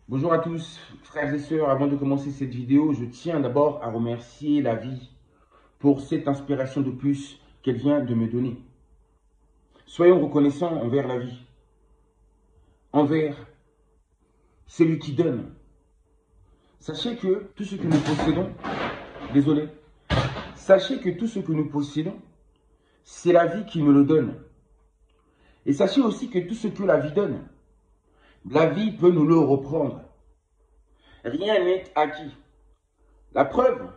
Bonjour à tous, frères et sœurs. Avant de commencer cette vidéo, je tiens d'abord à remercier la vie pour cette inspiration de plus qu'elle vient de me donner. Soyons reconnaissants envers la vie, envers celui qui donne. Sachez que tout ce que nous possédons, désolé, sachez que tout ce que nous possédons, c'est la vie qui nous le donne. Et sachez aussi que tout ce que la vie donne, la vie peut nous le reprendre. Rien n'est acquis. La preuve,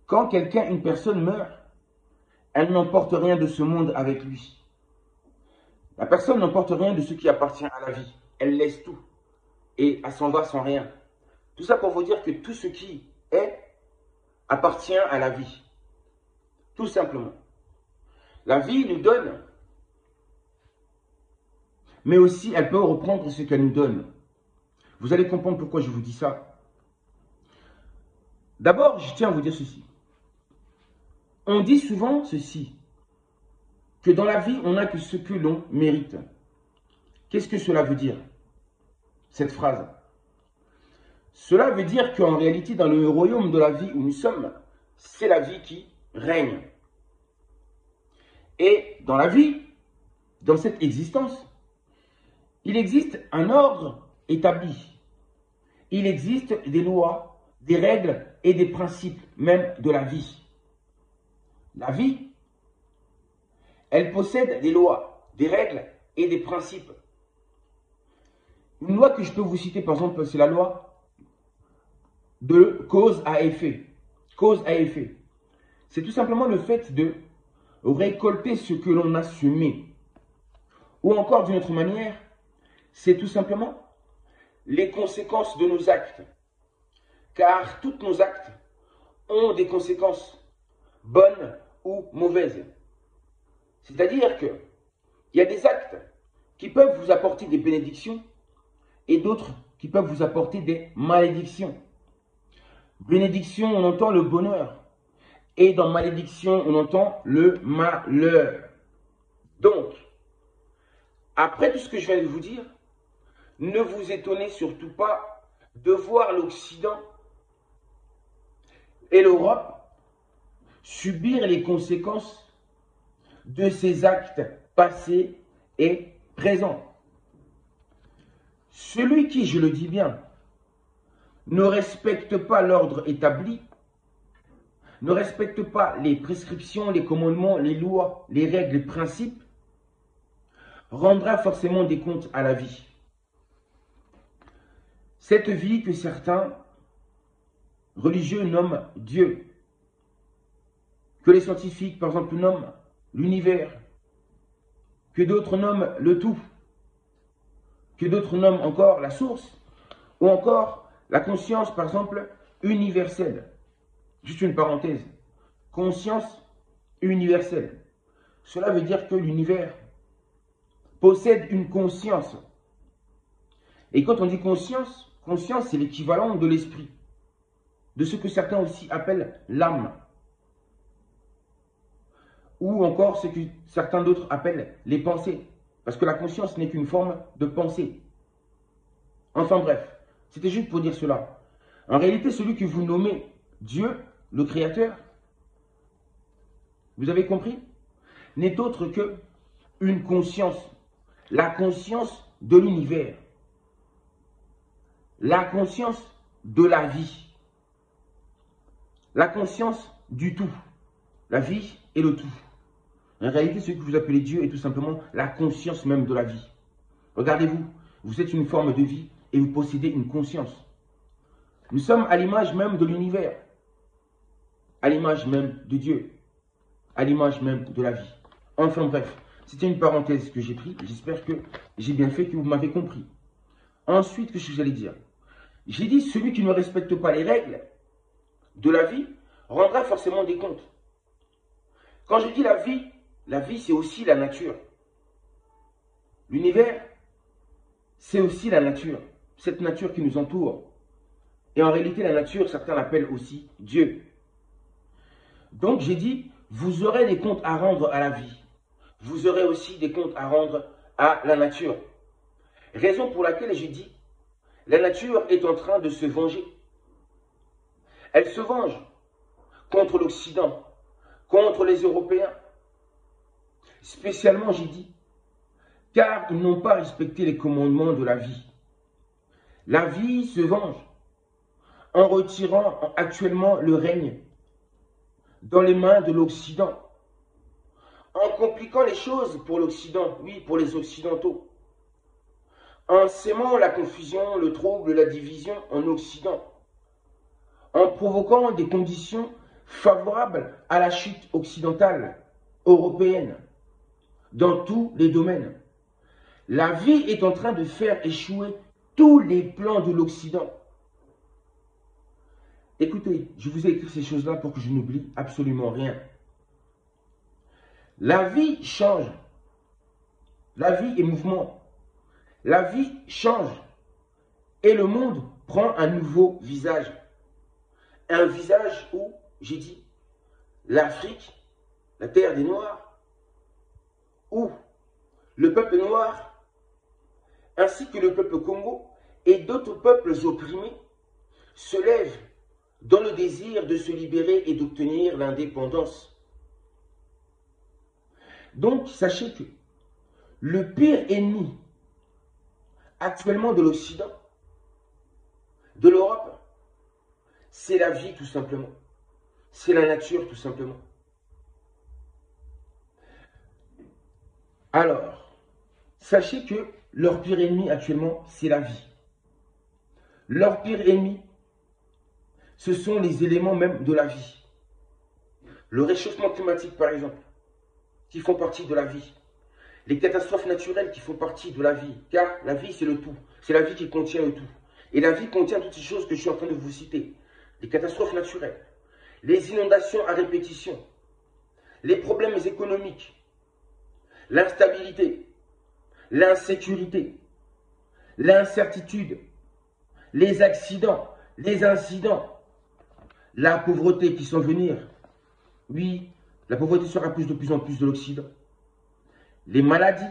quand une personne meurt, elle n'emporte rien de ce monde avec lui. La personne n'emporte rien de ce qui appartient à la vie. Elle laisse tout et elle s'en va sans rien. Tout ça pour vous dire que tout ce qui est appartient à la vie. Tout simplement. La vie nous donne, mais aussi elle peut reprendre ce qu'elle nous donne. Vous allez comprendre pourquoi je vous dis ça. D'abord, je tiens à vous dire ceci. On dit souvent ceci, que dans la vie, on n'a que ce que l'on mérite. Qu'est-ce que cela veut dire, cette phrase? Cela veut dire qu'en réalité, dans le royaume de la vie où nous sommes, c'est la vie qui règne. Et dans la vie, dans cette existence, il existe un ordre établi. Il existe des lois, des règles et des principes même de la vie. La vie, elle possède des lois, des règles et des principes. Une loi que je peux vous citer, par exemple, c'est la loi de cause à effet. Cause à effet. C'est tout simplement le fait de récolter ce que l'on a semé. Ou encore d'une autre manière, c'est tout simplement les conséquences de nos actes. Car tous nos actes ont des conséquences, bonnes ou mauvaises. C'est-à-dire qu'il y a des actes qui peuvent vous apporter des bénédictions et d'autres qui peuvent vous apporter des malédictions. Bénédiction, on entend le bonheur. Et dans malédiction, on entend le malheur. Donc, après tout ce que je viens de vous dire, ne vous étonnez surtout pas de voir l'Occident et l'Europe subir les conséquences de ces actes passés et présents. Celui qui, je le dis bien, ne respecte pas l'ordre établi, ne respecte pas les prescriptions, les commandements, les lois, les règles, les principes, rendra forcément des comptes à la vie. Cette vie que certains religieux nomment Dieu, que les scientifiques, par exemple, nomment l'univers, que d'autres nomment le tout, que d'autres nomment encore la source, ou encore la conscience, par exemple, universelle. Juste une parenthèse. Conscience universelle. Cela veut dire que l'univers possède une conscience. Et quand on dit conscience, conscience c'est l'équivalent de l'esprit, de ce que certains aussi appellent l'âme, ou encore ce que certains d'autres appellent les pensées, parce que la conscience n'est qu'une forme de pensée. Enfin bref, c'était juste pour dire cela. En réalité, celui que vous nommez Dieu, le Créateur, vous avez compris, n'est autre que une conscience, la conscience de l'univers, la conscience de la vie, la conscience du tout, la vie et le tout. En réalité, ce que vous appelez Dieu est tout simplement la conscience même de la vie. Regardez-vous, vous êtes une forme de vie et vous possédez une conscience. Nous sommes à l'image même de l'univers, à l'image même de Dieu, à l'image même de la vie. Enfin bref, c'était une parenthèse que j'ai prise. J'espère que j'ai bien fait, que vous m'avez compris. Ensuite, qu'est-ce que j'allais dire? J'ai dit, celui qui ne respecte pas les règles de la vie rendra forcément des comptes. Quand je dis la vie c'est aussi la nature. L'univers, c'est aussi la nature. Cette nature qui nous entoure. Et en réalité, la nature, certains l'appellent aussi Dieu. Donc j'ai dit, vous aurez des comptes à rendre à la vie. Vous aurez aussi des comptes à rendre à la nature. Raison pour laquelle j'ai dit, La nature est en train de se venger. Elle se venge contre l'Occident, contre les Européens. Spécialement, j'ai dit, car ils n'ont pas respecté les commandements de la vie. La vie se venge en retirant actuellement le règne dans les mains de l'Occident, en compliquant les choses pour l'Occident, oui, pour les Occidentaux, en sémant la confusion, le trouble, la division en Occident, en provoquant des conditions favorables à la chute occidentale, européenne, dans tous les domaines. La vie est en train de faire échouer tous les plans de l'Occident. Écoutez, je vous ai écrit ces choses-là pour que je n'oublie absolument rien. La vie change. La vie est mouvement. La vie change. Et le monde prend un nouveau visage. Un visage où, j'ai dit, l'Afrique, la terre des Noirs, où le peuple noir, ainsi que le peuple Congo et d'autres peuples opprimés, se lèvent dans le désir de se libérer et d'obtenir l'indépendance. Donc, sachez que le pire ennemi actuellement de l'Occident, de l'Europe, c'est la vie tout simplement. C'est la nature tout simplement. Alors, sachez que leur pire ennemi actuellement, c'est la vie. Leur pire ennemi, ce sont les éléments même de la vie. Le réchauffement climatique, par exemple, qui font partie de la vie. Les catastrophes naturelles qui font partie de la vie. Car la vie, c'est le tout. C'est la vie qui contient le tout. Et la vie contient toutes ces choses que je suis en train de vous citer. Les catastrophes naturelles, les inondations à répétition, les problèmes économiques, l'instabilité, l'insécurité, l'incertitude, les accidents, les incidents, la pauvreté qui sont à venir. Oui, la pauvreté sera de plus en plus de l'Occident. Les maladies,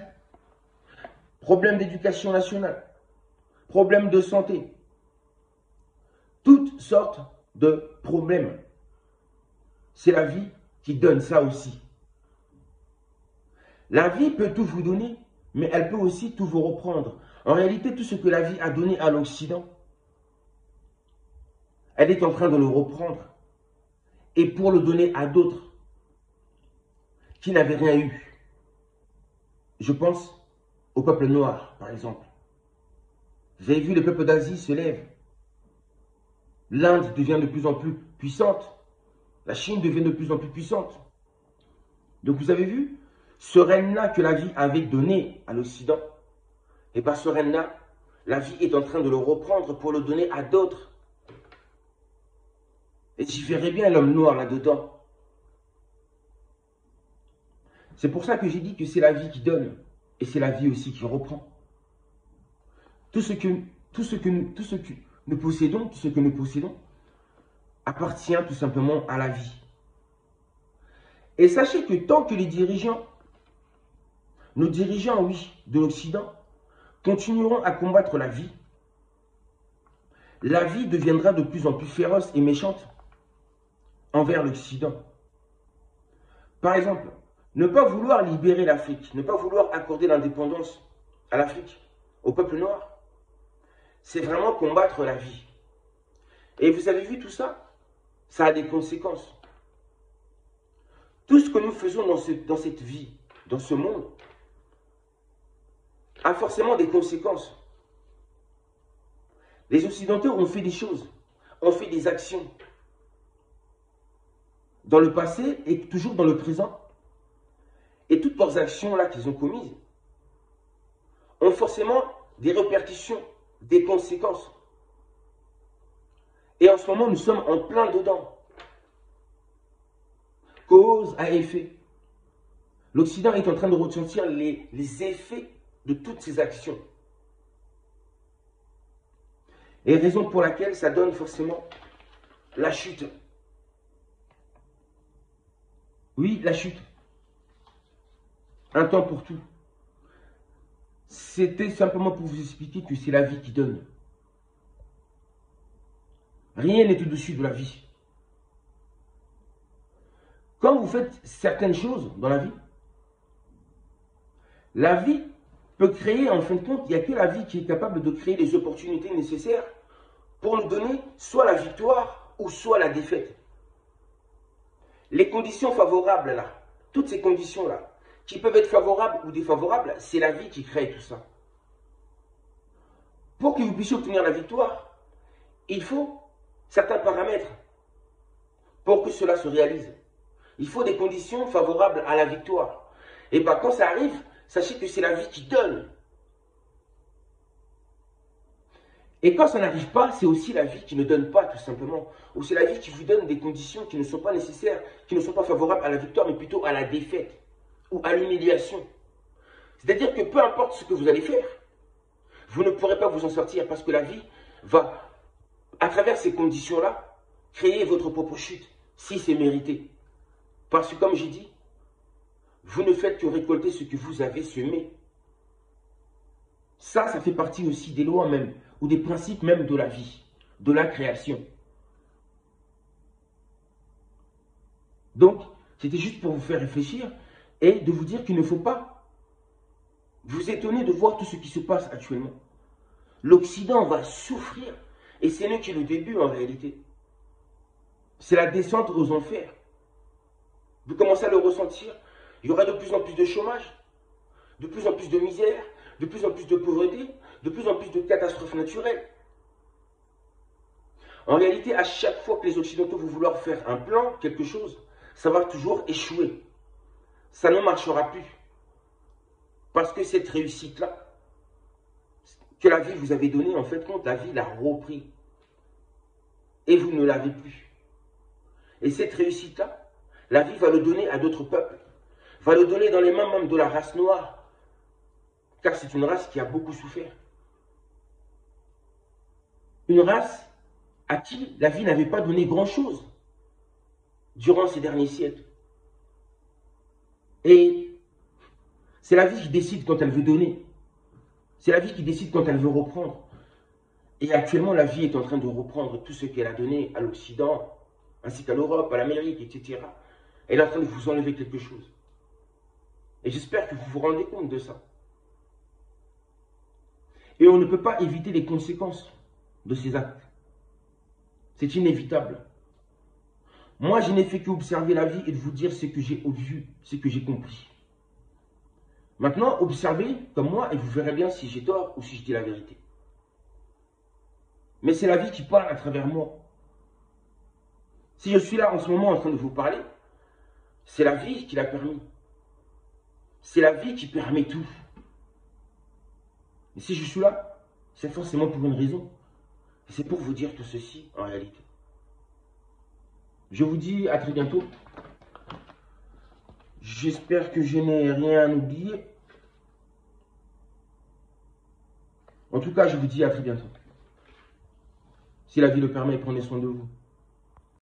problèmes d'éducation nationale, problèmes de santé, toutes sortes de problèmes. C'est la vie qui donne ça aussi. La vie peut tout vous donner, mais elle peut aussi tout vous reprendre. En réalité, tout ce que la vie a donné à l'Occident, elle est en train de le reprendre et pour le donner à d'autres qui n'avaient rien eu. Je pense au peuple noir, par exemple. Vous avez vu, le peuple d'Asie se lève. L'Inde devient de plus en plus puissante. La Chine devient de plus en plus puissante. Donc vous avez vu, ce règne-là que la vie avait donné à l'Occident, et par ce règne-là, la vie est en train de le reprendre pour le donner à d'autres. Et j'y verrais bien l'homme noir là-dedans. C'est pour ça que j'ai dit que c'est la vie qui donne, et c'est la vie aussi qui reprend. Tout ce que nous possédons, appartient tout simplement à la vie. Et sachez que tant que les dirigeants, nos dirigeants, oui, de l'Occident, continueront à combattre la vie deviendra de plus en plus féroce et méchante envers l'Occident. Par exemple, ne pas vouloir libérer l'Afrique, ne pas vouloir accorder l'indépendance à l'Afrique, au peuple noir, c'est vraiment combattre la vie. Et vous avez vu tout ça? Ça a des conséquences. Tout ce que nous faisons dans cette vie, dans ce monde, a forcément des conséquences. Les Occidentaux ont fait des choses, ont fait des actions dans le passé et toujours dans le présent. Et toutes leurs actions là qu'ils ont commises ont forcément des répercussions, des conséquences. Et en ce moment, nous sommes en plein dedans. Cause à effet. L'Occident est en train de ressentir les effets de toutes ces actions. Et raison pour laquelle ça donne forcément la chute. Oui, la chute. Un temps pour tout. C'était simplement pour vous expliquer que c'est la vie qui donne. Rien n'est au-dessus de la vie. Quand vous faites certaines choses dans la vie peut créer, en fin de compte, il n'y a que la vie qui est capable de créer les opportunités nécessaires pour nous donner soit la victoire ou soit la défaite. Les conditions favorables là, toutes ces conditions là, qui peuvent être favorables ou défavorables, c'est la vie qui crée tout ça. Pour que vous puissiez obtenir la victoire, il faut certains paramètres pour que cela se réalise. Il faut des conditions favorables à la victoire. Et bien quand ça arrive, sachez que c'est la vie qui donne. Et quand ça n'arrive pas, c'est aussi la vie qui ne donne pas, tout simplement. Ou c'est la vie qui vous donne des conditions qui ne sont pas nécessaires, qui ne sont pas favorables à la victoire, mais plutôt à la défaite ou à l'humiliation. C'est-à-dire que peu importe ce que vous allez faire, vous ne pourrez pas vous en sortir parce que la vie va, à travers ces conditions-là, créer votre propre chute, si c'est mérité. Parce que comme j'ai dit, vous ne faites que récolter ce que vous avez semé. Ça fait partie aussi des lois même, ou des principes même de la vie, de la création. Donc, c'était juste pour vous faire réfléchir et de vous dire qu'il ne faut pas vous étonner de voir tout ce qui se passe actuellement. L'Occident va souffrir et ce n'est que le début en réalité. C'est la descente aux enfers. Vous commencez à le ressentir. Il y aura de plus en plus de chômage, de plus en plus de misère, de plus en plus de pauvreté, de plus en plus de catastrophes naturelles. En réalité, à chaque fois que les Occidentaux vont vouloir faire un plan, quelque chose, ça va toujours échouer. Ça ne marchera plus. Parce que cette réussite-là, que la vie vous avait donnée, en fait, compte, la vie l'a repris. Et vous ne l'avez plus. Et cette réussite-là, la vie va le donner à d'autres peuples. Va le donner dans les mains même de la race noire. Car c'est une race qui a beaucoup souffert. Une race à qui la vie n'avait pas donné grand-chose durant ces derniers siècles. Et c'est la vie qui décide quand elle veut donner. C'est la vie qui décide quand elle veut reprendre. Et actuellement, la vie est en train de reprendre tout ce qu'elle a donné à l'Occident, ainsi qu'à l'Europe, à l'Amérique, etc. Elle est en train de vous enlever quelque chose. Et j'espère que vous vous rendez compte de ça. Et on ne peut pas éviter les conséquences de ces actes. C'est inévitable. Moi, je n'ai fait qu'observer la vie et de vous dire ce que j'ai vu, ce que j'ai compris. Maintenant, observez comme moi et vous verrez bien si j'ai tort ou si je dis la vérité. Mais c'est la vie qui parle à travers moi. Si je suis là en ce moment en train de vous parler, c'est la vie qui l'a permis. C'est la vie qui permet tout. Et si je suis là, c'est forcément pour une raison. Et c'est pour vous dire tout ceci en réalité. Je vous dis à très bientôt. J'espère que je n'ai rien à oublier. En tout cas, je vous dis à très bientôt. Si la vie le permet, prenez soin de vous.